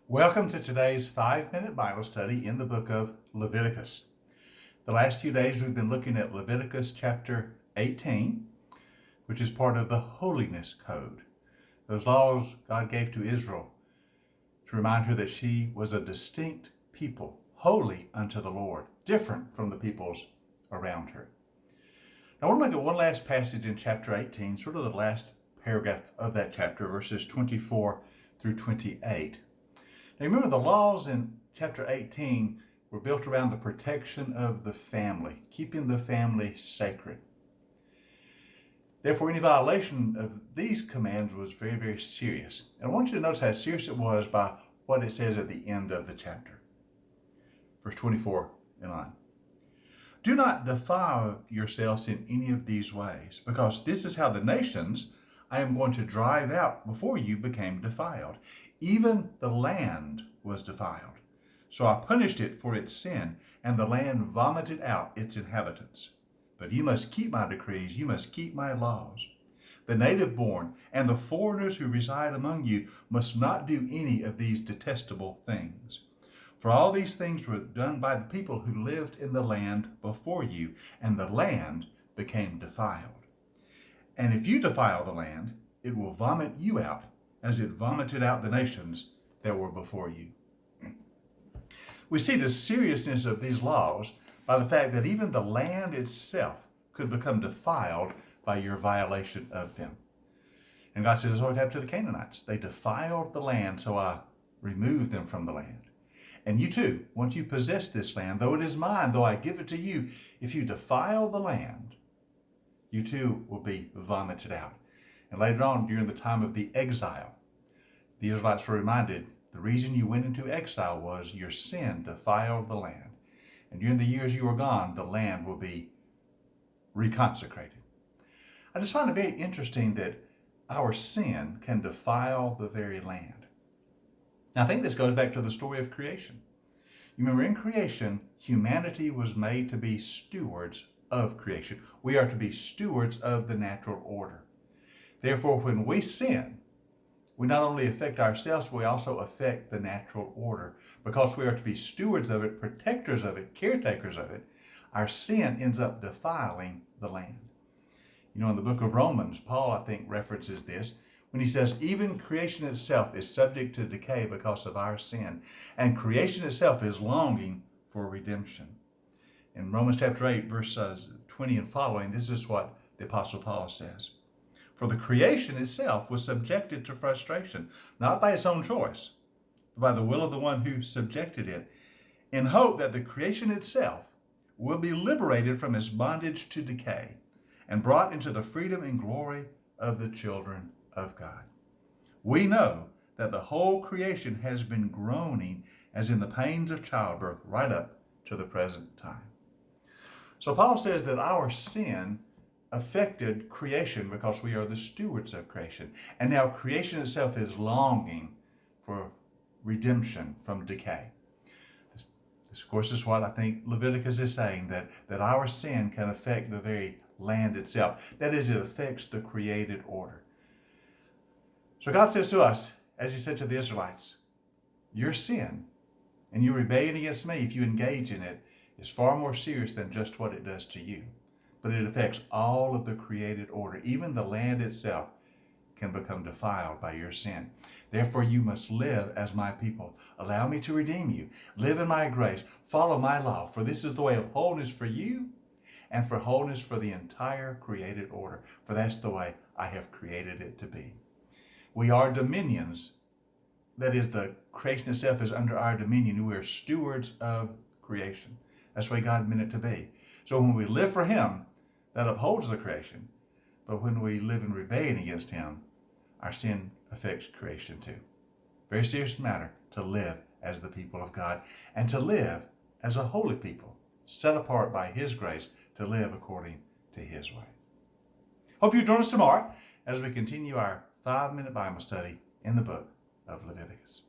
Welcome to today's 5-minute Bible study in the book of Leviticus. The last few days we've been looking at Leviticus chapter 18, which is part of the Holiness Code. Those laws God gave to Israel to remind her that she was a distinct people, holy unto the Lord, different from the peoples around her. Now I want to look at one last passage in chapter 18, sort of the last paragraph of that chapter, verses 24 through 28. Now remember, the laws in chapter 18 were built around the protection of the family, keeping the family sacred. Therefore, any violation of these commands was very, very serious. And I want you to notice how serious it was by what it says at the end of the chapter. Verse 24 and on. Do not defile yourselves in any of these ways, because this is how the nations I am going to drive out before you became defiled. Even the land was defiled. So I punished it for its sin, and the land vomited out its inhabitants. But you must keep my decrees, you must keep my laws. The native born and the foreigners who reside among you must not do any of these detestable things. For all these things were done by the people who lived in the land before you, and the land became defiled. And if you defile the land, it will vomit you out, as it vomited out the nations that were before you. We see the seriousness of these laws by the fact that even the land itself could become defiled by your violation of them. And God says, that's what happened to the Canaanites. They defiled the land, so I removed them from the land. And you too, once you possess this land, though it is mine, though I give it to you, if you defile the land, you too will be vomited out. And later on, during the time of the exile, the Israelites were reminded the reason you went into exile was your sin defiled the land. And during the years you were gone, the land will be reconsecrated. I just find it very interesting that our sin can defile the very land. Now, I think this goes back to the story of creation. You remember, in creation, humanity was made to be stewards of creation. We are to be stewards of the natural order. Therefore, when we sin, we not only affect ourselves, but we also affect the natural order. Because we are to be stewards of it, protectors of it, caretakers of it, our sin ends up defiling the land. You know, in the book of Romans, Paul, I think, references this when he says, even creation itself is subject to decay because of our sin, and creation itself is longing for redemption. In Romans chapter 8, verses 20 and following, this is what the Apostle Paul says. For the creation itself was subjected to frustration, not by its own choice, but by the will of the one who subjected it, in hope that the creation itself will be liberated from its bondage to decay and brought into the freedom and glory of the children of God. We know that the whole creation has been groaning as in the pains of childbirth right up to the present time. So Paul says that our sin affected creation because we are the stewards of creation. And now creation itself is longing for redemption from decay. This of course, is what I think Leviticus is saying, that our sin can affect the very land itself. That is, it affects the created order. So God says to us, as he said to the Israelites, your sin and your rebellion against me, if you engage in it, is far more serious than just what it does to you. But it affects all of the created order. Even the land itself can become defiled by your sin. Therefore, you must live as my people. Allow me to redeem you. Live in my grace. Follow my law. For this is the way of wholeness for you and for wholeness for the entire created order. For that's the way I have created it to be. We are dominions. That is, the creation itself is under our dominion. We are stewards of creation. That's the way God meant it to be. So when we live for him, that upholds the creation. But when we live in rebellion against him, our sin affects creation too. Very serious matter to live as the people of God and to live as a holy people, set apart by his grace to live according to his way. Hope you join us tomorrow as we continue our 5-minute Bible study in the book of Leviticus.